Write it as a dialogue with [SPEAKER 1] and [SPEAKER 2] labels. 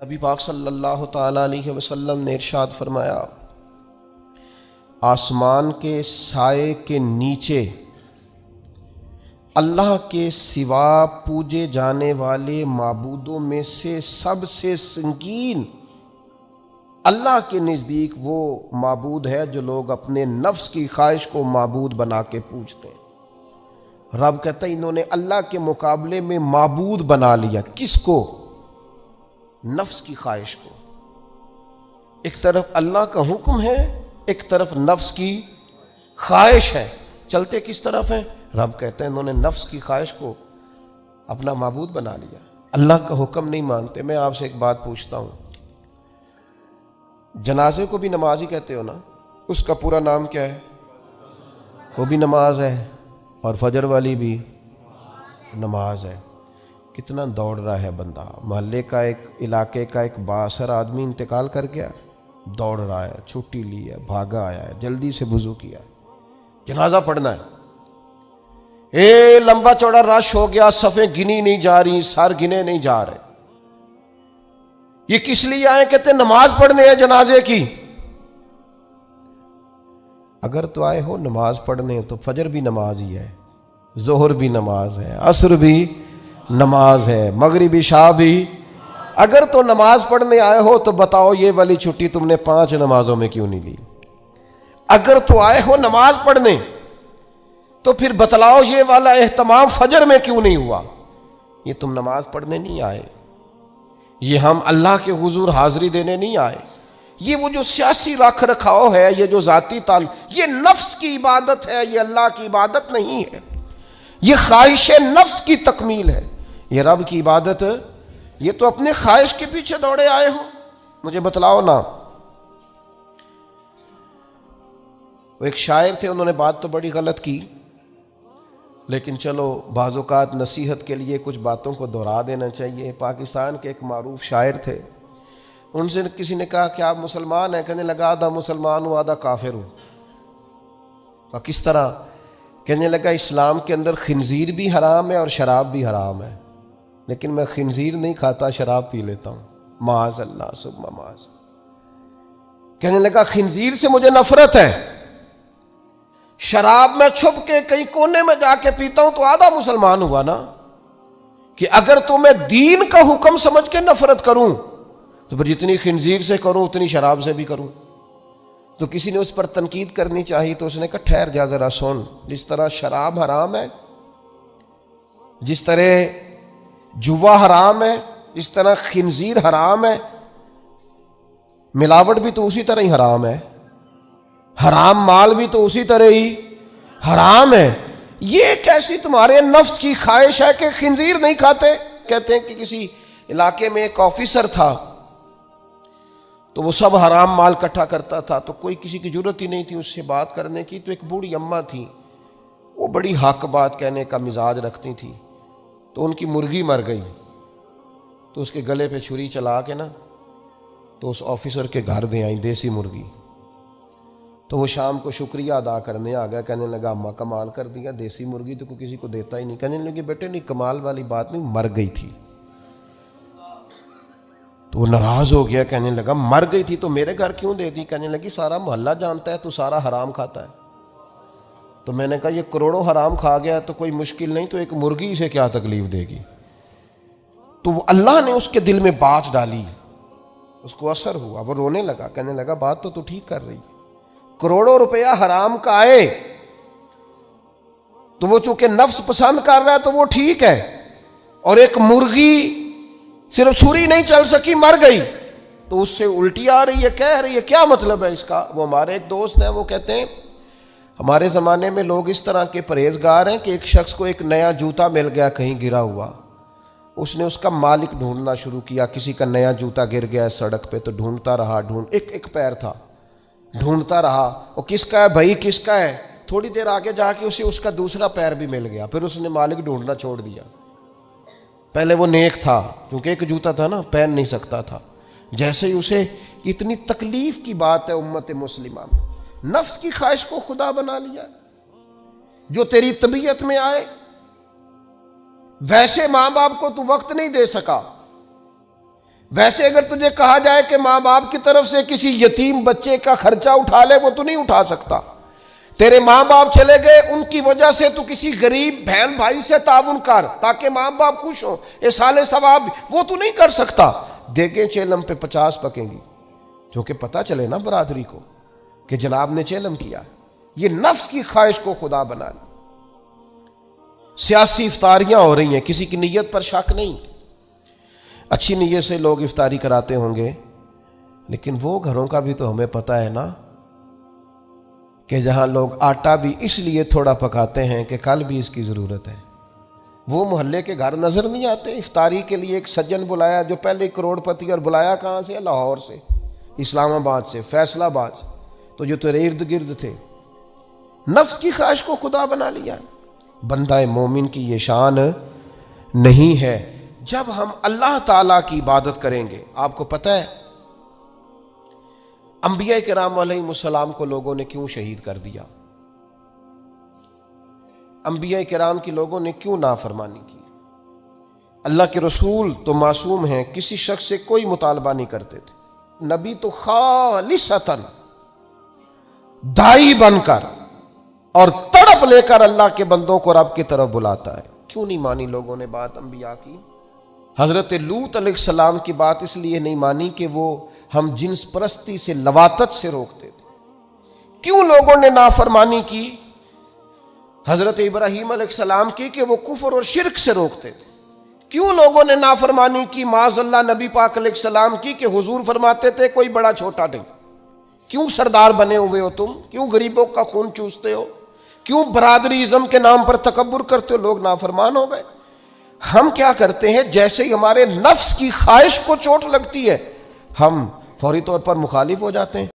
[SPEAKER 1] نبی پاک صلی اللہ تعالیٰ علیہ وسلم نے ارشاد فرمایا، آسمان کے سائے کے نیچے اللہ کے سوا پوجے جانے والے معبودوں میں سے سب سے سنگین اللہ کے نزدیک وہ معبود ہے جو لوگ اپنے نفس کی خواہش کو معبود بنا کے پوجتے ہیں۔ رب کہتا ہے انہوں نے اللہ کے مقابلے میں معبود بنا لیا۔ کس کو؟ نفس کی خواہش کو۔ ایک طرف اللہ کا حکم ہے، ایک طرف نفس کی خواہش ہے، چلتے کس طرف ہیں؟ رب کہتا ہے انہوں نے نفس کی خواہش کو اپنا معبود بنا لیا، اللہ کا حکم نہیں مانتے۔ میں آپ سے ایک بات پوچھتا ہوں، جنازے کو بھی نماز ہی کہتے ہو نا؟ اس کا پورا نام کیا ہے؟ وہ بھی نماز ہے، اور فجر والی بھی نماز ہے۔ کتنا دوڑ رہا ہے بندہ، محلے کا ایک علاقے کا ایک بااثر آدمی انتقال کر گیا، دوڑ رہا ہے، چھٹی لی ہے، بھاگا آیا ہے، جلدی سے وضو کیا، جنازہ پڑھنا ہے، لمبا چوڑا رش ہو گیا، صفیں گنی نہیں جا رہی، سر گنے نہیں جا رہے۔ یہ کس لیے آئے؟ کہتے نماز پڑھنے ہیں جنازے کی۔ اگر تو آئے ہو نماز پڑھنے تو فجر بھی نماز ہی ہے، ظہر بھی نماز ہے، عصر بھی نماز ہے، مغرب عشاء بھی۔ اگر تو نماز پڑھنے آئے ہو تو بتاؤ یہ والی چھٹی تم نے 5 نمازوں میں کیوں نہیں لی؟ اگر تو آئے ہو نماز پڑھنے تو پھر بتلاؤ یہ والا اہتمام فجر میں کیوں نہیں ہوا؟ یہ تم نماز پڑھنے نہیں آئے، یہ ہم اللہ کے حضور حاضری دینے نہیں آئے۔ یہ وہ جو سیاسی رکھ رکھاؤ ہے، یہ جو ذاتی تعلق، یہ نفس کی عبادت ہے، یہ اللہ کی عبادت نہیں ہے۔ یہ خواہش نفس کی تکمیل ہے، یہ رب کی عبادت۔ یہ تو اپنے خواہش کے پیچھے دوڑے آئے ہو، مجھے بتلاؤ نا۔ وہ ایک شاعر تھے، انہوں نے بات تو بڑی غلط کی، لیکن چلو بعض اوقات نصیحت کے لیے کچھ باتوں کو دہرا دینا چاہیے۔ پاکستان کے ایک معروف شاعر تھے، ان سے کسی نے کہا کہ آپ مسلمان ہیں؟ کہنے لگا آدھا مسلمان ہوں آدھا کافر ہوں۔ اور کس طرح؟ کہنے لگا اسلام کے اندر خنزیر بھی حرام ہے اور شراب بھی حرام ہے، لیکن میں خنزیر نہیں کھاتا، شراب پی لیتا ہوں، معاذ اللہ ثم معاذ۔ کہنے لگا خنزیر سے مجھے نفرت ہے، شراب میں چھپ کے کہیں کونے میں جا کے پیتا ہوں، تو آدھا مسلمان ہوا نا۔ کہ اگر تو میں دین کا حکم سمجھ کے نفرت کروں تو پھر جتنی خنزیر سے کروں اتنی شراب سے بھی کروں۔ تو کسی نے اس پر تنقید کرنی چاہی تو اس نے کہا ٹھہر جا ذرا سن، جس طرح شراب حرام ہے، جس طرح جوا حرام ہے، جس طرح خنزیر حرام ہے، ملاوٹ بھی تو اسی طرح ہی حرام ہے، حرام مال بھی تو اسی طرح ہی حرام ہے۔ یہ کیسی تمہارے نفس کی خواہش ہے کہ خنزیر نہیں کھاتے؟ کہتے ہیں کہ کسی علاقے میں ایک آفیسر تھا، تو وہ سب حرام مال اکٹھا کرتا تھا، تو کوئی کسی کی ضرورت ہی نہیں تھی اس سے بات کرنے کی۔ تو ایک بوڑھی اماں تھی، وہ بڑی حق بات کہنے کا مزاج رکھتی تھی، تو ان کی مرغی مر گئی، تو اس کے گلے پہ چھری چلا کے نا تو اس آفیسر کے گھر دے آئیں دیسی مرغی۔ تو وہ شام کو شکریہ ادا کرنے آ گیا، کہنے لگا اماں کمال کر دیا، دیسی مرغی تو کوئی کسی کو دیتا ہی نہیں۔ کہنے لگے بیٹے نہیں، کمال والی بات نہیں، مر گئی تھی۔ تو وہ ناراض ہو گیا، کہنے لگا مر گئی تھی تو میرے گھر کیوں دے دی؟ کہنے لگی سارا محلہ جانتا ہے تو سارا حرام کھاتا ہے۔ تو میں نے کہا یہ کروڑوں حرام کھا گیا تو کوئی مشکل نہیں، تو ایک مرغی سے کیا تکلیف دے گی؟ تو وہ اللہ نے اس کے دل میں بات ڈالی، اس کو اثر ہوا، وہ رونے لگا، کہنے لگا بات تو ٹھیک کر رہی، کروڑوں روپیہ حرام کا آئے تو وہ چونکہ نفس پسند کر رہا ہے تو وہ ٹھیک ہے، اور ایک مرغی صرف چھری نہیں چل سکی مر گئی تو اس سے الٹی آ رہی ہے، کہہ رہی ہے، کیا مطلب ہے اس کا؟ وہ ہمارے ایک دوست ہیں، وہ کہتے ہیں ہمارے زمانے میں لوگ اس طرح کے پرہیزگار ہیں کہ ایک شخص کو ایک نیا جوتا مل گیا کہیں گرا ہوا، اس نے اس کا مالک ڈھونڈنا شروع کیا۔ کسی کا نیا جوتا گر گیا سڑک پہ تو ڈھونڈتا رہا، ایک پیر تھا، ڈھونڈتا رہا، وہ کس کا ہے بھائی، کس کا ہے؟ تھوڑی دیر آگے جا کے اسے اس کا دوسرا پیر بھی مل گیا، پھر اس نے مالک ڈھونڈنا چھوڑ دیا۔ پہلے وہ نیک تھا، کیونکہ ایک جوتا تھا نا، پہن نہیں سکتا تھا۔ جیسے ہی اسے اتنی تکلیف کی بات ہے امت مسلمہ میں، نفس کی خواہش کو خدا بنا لیا، جو تیری طبیعت میں آئے۔ ویسے ماں باپ کو تو وقت نہیں دے سکا، ویسے اگر تجھے کہا جائے کہ ماں باپ کی طرف سے کسی یتیم بچے کا خرچہ اٹھا لے، وہ تو نہیں اٹھا سکتا۔ تیرے ماں باپ چلے گئے، ان کی وجہ سے تو کسی غریب بہن بھائی سے تعاون کر تاکہ ماں باپ خوش ہوں، احسان ثواب، وہ تو نہیں کر سکتا۔ دیکھیں چیلم پہ 50 پکیں گی، جو کہ پتہ چلے نا برادری کو کہ جناب نے چیلم کیا۔ یہ نفس کی خواہش کو خدا بنا لی۔ سیاسی افطاریاں ہو رہی ہیں، کسی کی نیت پر شک نہیں، اچھی نیت سے لوگ افطاری کراتے ہوں گے، لیکن وہ گھروں کا بھی تو ہمیں پتہ ہے نا کہ جہاں لوگ آٹا بھی اس لیے تھوڑا پکاتے ہیں کہ کل بھی اس کی ضرورت ہے۔ وہ محلے کے گھر نظر نہیں آتے؟ افطاری کے لیے ایک سجن بلایا جو پہلے کروڑ پتی، اور بلایا کہاں سے؟ لاہور سے، اسلام آباد سے، فیصل آباد، تو جو تیرے ارد گرد تھے۔ نفس کی خواہش کو خدا بنا لیا۔ بندہ مومن کی یہ شان نہیں ہے۔ جب ہم اللہ تعالیٰ کی عبادت کریں گے، آپ کو پتہ ہے انبیاء کرام علیہ السلام کو لوگوں نے کیوں شہید کر دیا؟ انبیاء کرام کی لوگوں نے کیوں نافرمانی کی؟ اللہ کے رسول تو معصوم ہیں، کسی شخص سے کوئی مطالبہ نہیں کرتے تھے۔ نبی تو خالصتاً داعی بن کر اور تڑپ لے کر اللہ کے بندوں کو رب کی طرف بلاتا ہے۔ کیوں نہیں مانی لوگوں نے بات انبیاء کی؟ حضرت لوط علیہ السلام کی بات اس لیے نہیں مانی کہ وہ ہم جنس پرستی سے، لواطت سے روکتے تھے۔ کیوں لوگوں نے نافرمانی کی حضرت ابراہیم علیہ السلام کی کہ وہ کفر اور شرک سے روکتے تھے؟ کیوں لوگوں نے نافرمانی کی معاذ اللہ نبی پاک علیہ السلام کی کہ حضور فرماتے تھے کوئی بڑا چھوٹا نہیں؟ کیوں سردار بنے ہوئے ہو تم؟ کیوں غریبوں کا خون چوستے ہو؟ کیوں برادری ازم کے نام پر تکبر کرتے ہو؟ لوگ نافرمان ہو گئے۔ ہم کیا کرتے ہیں؟ جیسے ہی ہمارے نفس کی خواہش کو چوٹ لگتی ہے، ہم فوری طور پر مخالف ہو جاتے ہیں۔